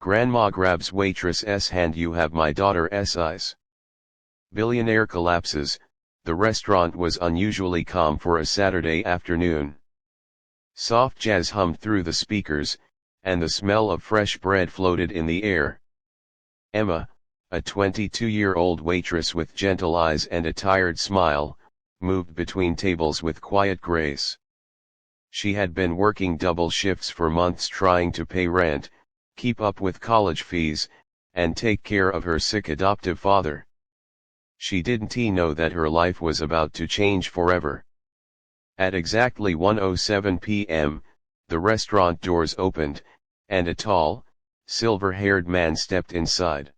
Grandma grabs waitress's hand. You have my daughter's eyes. Billionaire collapses. The restaurant was unusually calm for a Saturday afternoon. Soft jazz hummed through the speakers, and the smell of fresh bread floated in the air. Emma, a 22-year-old waitress with gentle eyes and a tired smile, moved between tables with quiet grace. She had been working double shifts for months trying to pay rent, keep up with college fees, and take care of her sick adoptive father. She didn't know that her life was about to change forever. At exactly 1:07 p.m., the restaurant doors opened, and a tall, silver-haired man stepped inside.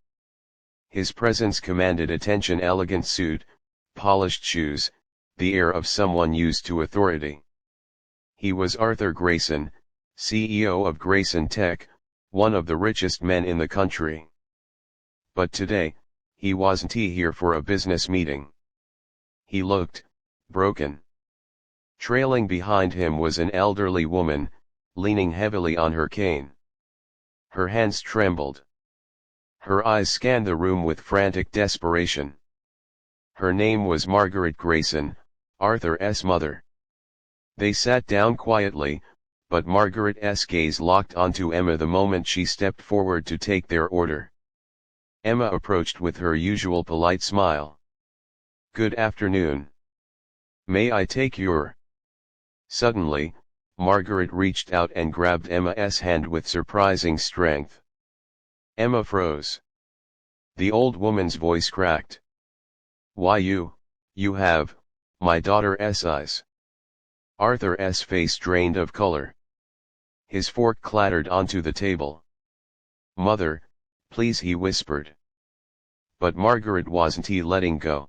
His presence commanded attention: elegant suit, polished shoes, the air of someone used to authority. He was Arthur Grayson, CEO of Grayson Tech, one of the richest men in the country. But today, he wasn't here for a business meeting. He looked broken. Trailing behind him was an elderly woman, leaning heavily on her cane. Her hands trembled. Her eyes scanned the room with frantic desperation. Her name was Margaret Grayson, Arthur's mother. They sat down quietly, but Margaret's gaze locked onto Emma the moment she stepped forward to take their order. Emma approached with her usual polite smile. "Good afternoon. May I take your..." Suddenly, Margaret reached out and grabbed Emma's hand with surprising strength. Emma froze. The old woman's voice cracked. "Why you have, my daughter's eyes." Arthur's face drained of color. His fork clattered onto the table. "Mother, please," he whispered. But Margaret wasn't letting go.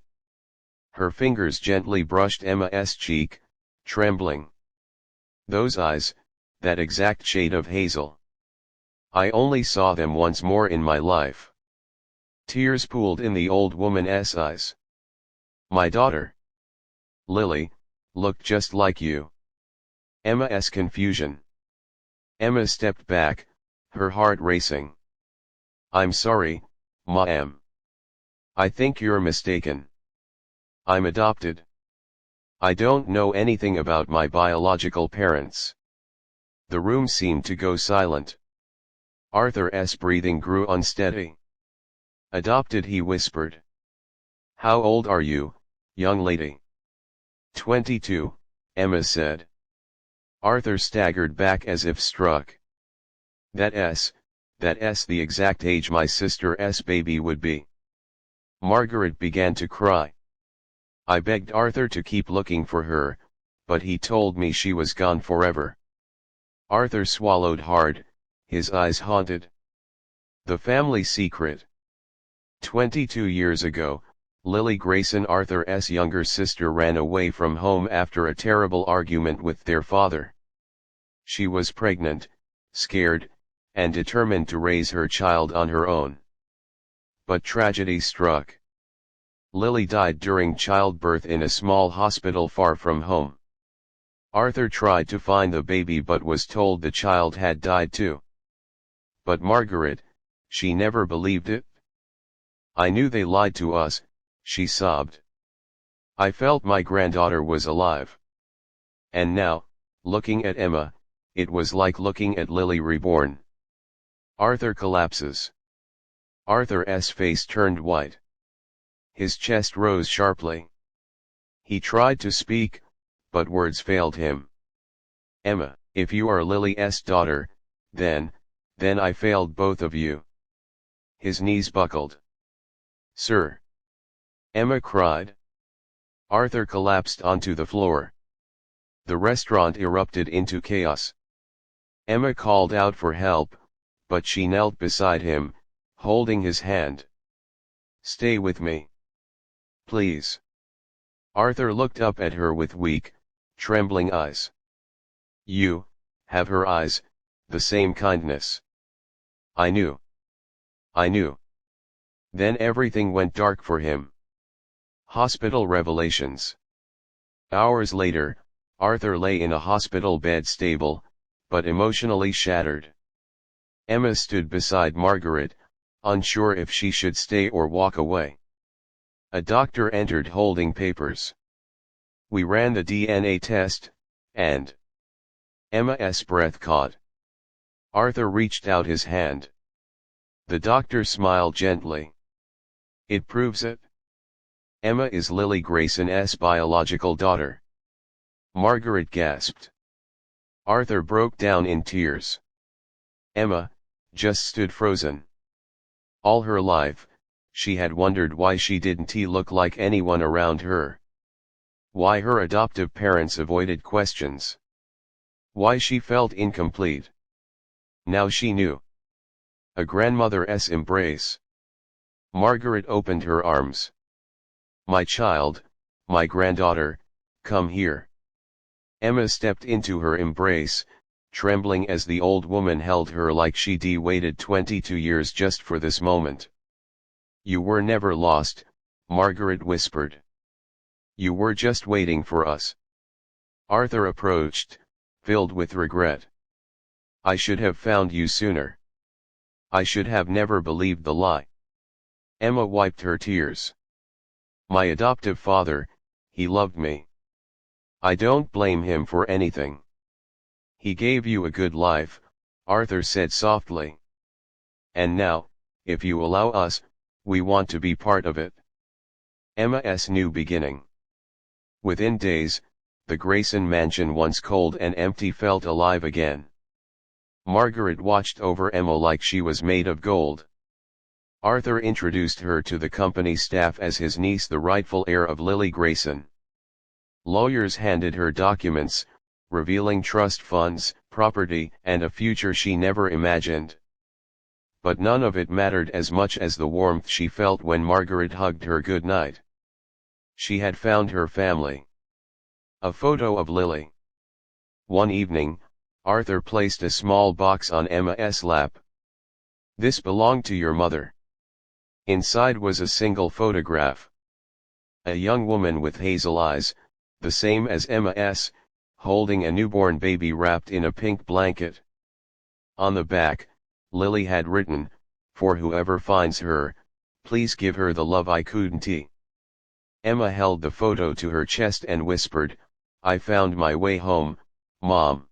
Her fingers gently brushed Emma's cheek, trembling. "Those eyes, that exact shade of hazel. I only saw them once more in my life." Tears pooled in the old woman's eyes. "My daughter, Lily, looked just like you." Emma's confusion. Emma stepped back, her heart racing. "I'm sorry, Ma'am. I think you're mistaken. I'm adopted. I don't know anything about my biological parents." The room seemed to go silent. Arthur's breathing grew unsteady. "Adopted," he whispered. "How old are you, young lady?" 22, Emma said. Arthur staggered back as if struck. That's the exact age my sister's baby would be." Margaret began to cry. "I begged Arthur to keep looking for her, but he told me she was gone forever." Arthur swallowed hard, his eyes haunted. The family secret. 22 years ago, Lily Grayson, Arthur's younger sister, ran away from home after a terrible argument with their father. She was pregnant, scared, and determined to raise her child on her own. But tragedy struck. Lily died during childbirth in a small hospital far from home. Arthur tried to find the baby but was told the child had died too. But Margaret, she never believed it. "I knew they lied to us," she sobbed. "I felt my granddaughter was alive. And now, looking at Emma, it was like looking at Lily reborn." Arthur collapses. Arthur's face turned white. His chest rose sharply. He tried to speak, but words failed him. "Emma, if you are Lily's daughter, then I failed both of you." His knees buckled. "Sir!" Emma cried. Arthur collapsed onto the floor. The restaurant erupted into chaos. Emma called out for help, but she knelt beside him, holding his hand. "Stay with me. Please." Arthur looked up at her with weak, trembling eyes. "You have her eyes, the same kindness." I knew. Then everything went dark for him. Hospital revelations. Hours later, Arthur lay in a hospital bed, stable, but emotionally shattered. Emma stood beside Margaret, unsure if she should stay or walk away. A doctor entered holding papers. We ran the DNA test, and Emma's breath caught. Arthur reached out his hand. The doctor smiled gently. It proves it. Emma is Lily Grayson's biological daughter. Margaret gasped. Arthur broke down in tears. Emma just stood frozen. All her life, she had wondered why she didn't look like anyone around her. Why her adoptive parents avoided questions. Why she felt incomplete. Now she knew. A grandmother's embrace. Margaret opened her arms. My child, my granddaughter, come here. Emma stepped into her embrace, trembling as the old woman held her like she'd waited 22 years just for this moment. You were never lost, Margaret whispered. You were just waiting for us. Arthur approached, filled with regret. I should have found you sooner. I should have never believed the lie. Emma wiped her tears. My adoptive father, he loved me. I don't blame him for anything. He gave you a good life, Arthur said softly. And now, if you allow us, we want to be part of it. Emma's new beginning. Within days, the Grayson mansion once cold and empty felt alive again. Margaret watched over Emma like she was made of gold. Arthur introduced her to the company staff as his niece, the rightful heir of Lily Grayson. Lawyers handed her documents, revealing trust funds, property, and a future she never imagined. But none of it mattered as much as the warmth she felt when Margaret hugged her goodnight. She had found her family. A photo of Lily. One evening, Arthur placed a small box on Emma's lap. This belonged to your mother. Inside was a single photograph. A young woman with hazel eyes, the same as Emma's, holding a newborn baby wrapped in a pink blanket. On the back, Lily had written, for whoever finds her, please give her the love I couldn't. Emma held the photo to her chest and whispered, I found my way home, Mom.